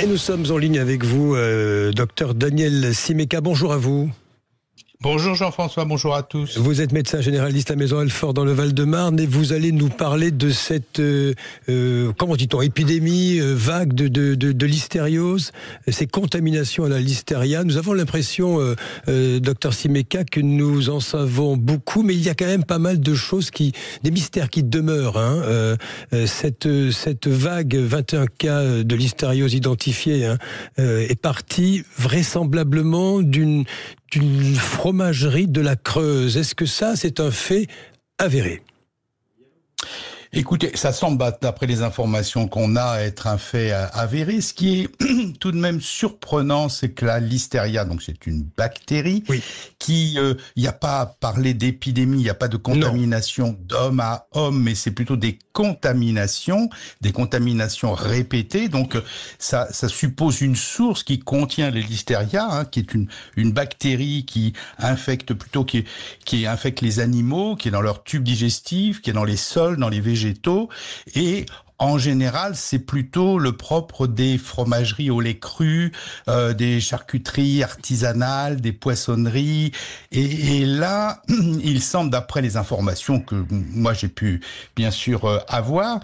Et nous sommes en ligne avec vous, docteur Daniel Simeka. Bonjour à vous. Bonjour Jean-François, bonjour à tous. Vous êtes médecin généraliste à Maisons-Alfort dans le Val-de-Marne et vous allez nous parler de cette, comment dit-on, épidémie, vague de listériose, ces contaminations à la listeria. Nous avons l'impression, docteur Simeka, que nous en savons beaucoup, mais il y a quand même pas mal de choses, des mystères qui demeurent. Cette vague, 21 cas de listériose identifiés, est partie vraisemblablement d'une fromagerie de la Creuse. Est-ce que ça, c'est un fait avéré ? Écoutez, ça semble, d'après les informations qu'on a, être un fait avéré. Ce qui est tout de même surprenant, c'est que la listeria, donc c'est une bactérie, qui, il n'y a pas à parler d'épidémie, il n'y a pas de contamination d'homme à homme, mais c'est plutôt des contaminations répétées. Donc ça suppose une source qui contient les listeria, qui est une bactérie qui infecte plutôt, qui infecte les animaux, qui est dans leur tube digestif, qui est dans les sols, dans les végétaux, et en général, c'est plutôt le propre des fromageries au lait cru, des charcuteries artisanales, des poissonneries. Et là, il semble, d'après les informations que moi j'ai pu bien sûr avoir,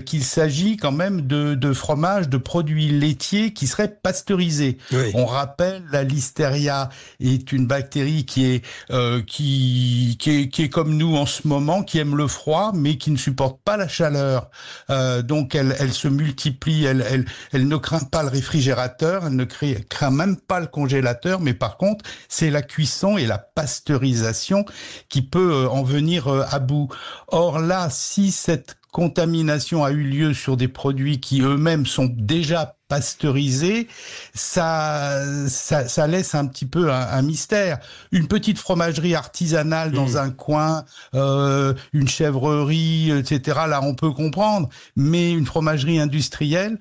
qu'il s'agit quand même de fromages, de produits laitiers qui seraient pasteurisés. Oui. On rappelle, la listeria est une bactérie qui est comme nous en ce moment, qui aime le froid, mais qui ne supporte pas la chaleur. Donc elle se multiplie, elle ne craint pas le réfrigérateur, elle ne craint même pas le congélateur, mais par contre, c'est la cuisson et la pasteurisation qui peut en venir à bout. Or là, si cette contamination a eu lieu sur des produits qui eux-mêmes sont déjà pasteurisés, ça laisse un petit peu un mystère. Une petite fromagerie artisanale dans un coin, une chèvrerie, etc., là on peut comprendre, mais une fromagerie industrielle,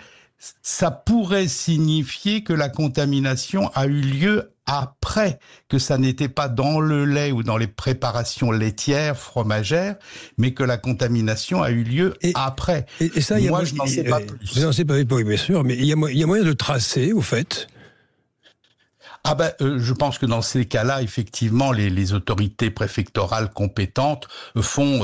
ça pourrait signifier que la contamination a eu lieu après, que ça n'était pas dans le lait ou dans les préparations laitières, fromagères, mais que la contamination a eu lieu après. Et ça, moi, je n'en sais pas plus. Vous n'en savez pas, oui, bien sûr, mais il y a moyen de tracer, au fait. Je pense que dans ces cas-là, effectivement, les autorités préfectorales compétentes font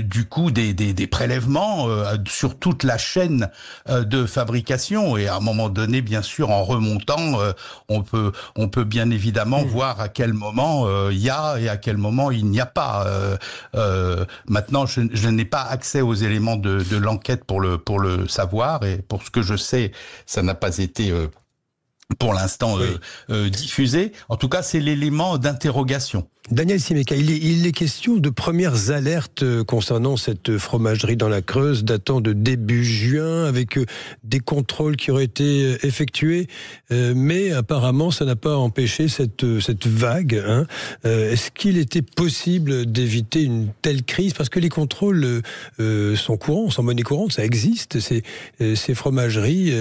du coup des prélèvements sur toute la chaîne de fabrication, et à un moment donné, bien sûr, en remontant, on peut bien évidemment voir à quel moment il y a et à quel moment il n'y a pas. Maintenant, je n'ai pas accès aux éléments de l'enquête pour le savoir, et pour ce que je sais, ça n'a pas été pour l'instant diffusé. En tout cas, c'est l'élément d'interrogation. Daniel Simeka, il est question de premières alertes concernant cette fromagerie dans la Creuse datant de début juin, avec des contrôles qui auraient été effectués, mais apparemment ça n'a pas empêché cette vague. Est-ce qu'il était possible d'éviter une telle crise? Parce que les contrôles sont courants, sont monnaie courante, ça existe. Ces fromageries,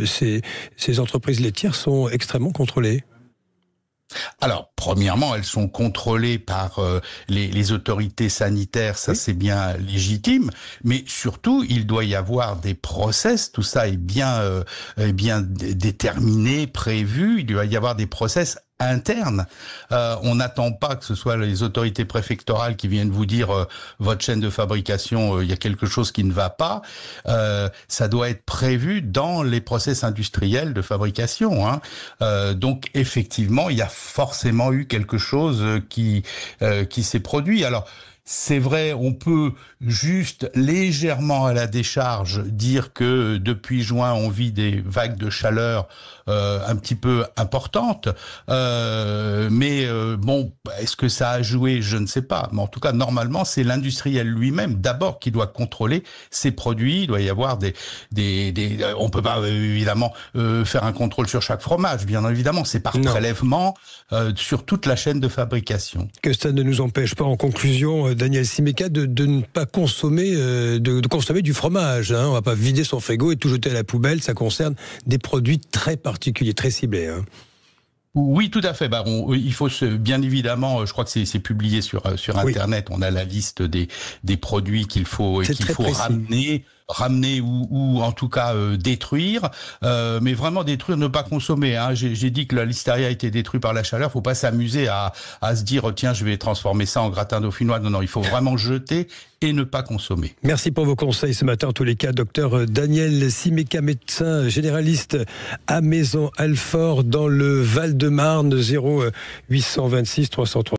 ces entreprises laitières sont extrêmement contrôlées. Alors, premièrement, elles sont contrôlées par les autorités sanitaires, ça c'est bien légitime, mais surtout, il doit y avoir des process, tout ça est bien déterminé, prévu, il doit y avoir des process interne. On n'attend pas que ce soit les autorités préfectorales qui viennent vous dire votre chaîne de fabrication, il y a quelque chose qui ne va pas. Ça doit être prévu dans les process industriels de fabrication. Donc effectivement, il y a forcément eu quelque chose qui s'est produit. Alors, c'est vrai, on peut juste légèrement à la décharge dire que depuis juin, on vit des vagues de chaleur un petit peu importantes. Mais est-ce que ça a joué? Je ne sais pas. Mais en tout cas, normalement, c'est l'industriel lui-même d'abord qui doit contrôler ses produits. Il doit y avoir on peut pas évidemment faire un contrôle sur chaque fromage. Bien évidemment, c'est par prélèvement sur toute la chaîne de fabrication. Que ça ne nous empêche pas, en conclusion, Daniel Simeka, de ne pas consommer, de consommer du fromage. On ne va pas vider son frigo et tout jeter à la poubelle. Ça concerne des produits très particuliers, très ciblés. Oui, tout à fait. Il faut bien évidemment, je crois que c'est publié sur Internet. On a la liste des produits qu'il faut ramener. ramener ou en tout cas détruire, mais vraiment détruire, ne pas consommer. Hein. J'ai dit que la listeria a été détruite par la chaleur. Faut pas s'amuser à se dire tiens, je vais transformer ça en gratin dauphinois. Non, il faut vraiment jeter et ne pas consommer. Merci pour vos conseils ce matin. En tous les cas, docteur Daniel Simeka, médecin généraliste à Maisons-Alfort dans le Val-de-Marne, 0826 303.